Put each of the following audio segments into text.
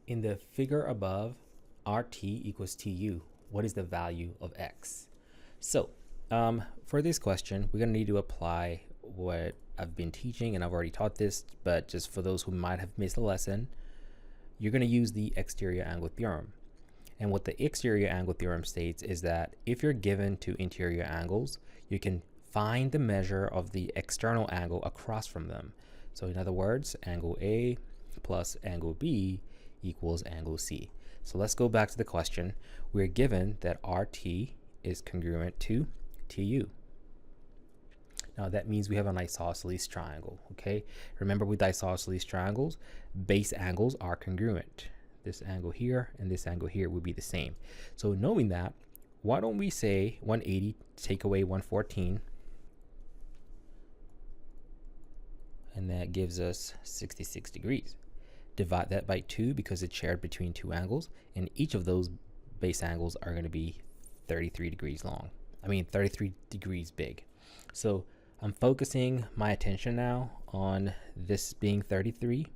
In the figure above, RT equals TU. What is the value of X? So for this question, we're going to need to apply what I've been teaching, and I've already taught this, but just for those who might have missed a lesson, you're going to use the exterior angle theorem. And what the exterior angle theorem states is that if you're given two interior angles, you can find the measure of the external angle across from them. So in other words, angle A plus angle B equals angle C. So let's go back to the question. We're given that RT is congruent to TU. Now that means we have an isosceles triangle, okay? Remember, with isosceles triangles, base angles are congruent. This angle here and this angle here would be the same. So knowing that, why don't we say 180 take away 114, and that gives us 66 degrees. Divide that by 2 because it's shared between two angles, and each of those base angles are going to be 33 degrees long. 33 degrees big. So I'm focusing my attention now on this being 33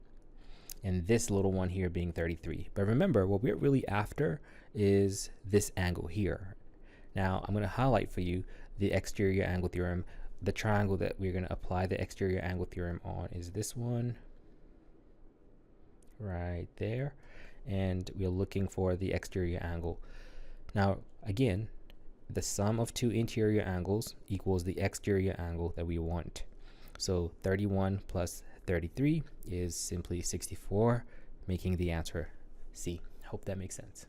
and this little one here being 33. But remember, what we're really after is this angle here. Now I'm going to highlight for you the exterior angle theorem. The triangle that we're going to apply the exterior angle theorem on is this one right there, and we're looking for the exterior angle. Now again, the sum of two interior angles equals the exterior angle that we want. So 31 plus 33 is simply 64, making the answer C. Hope that makes sense.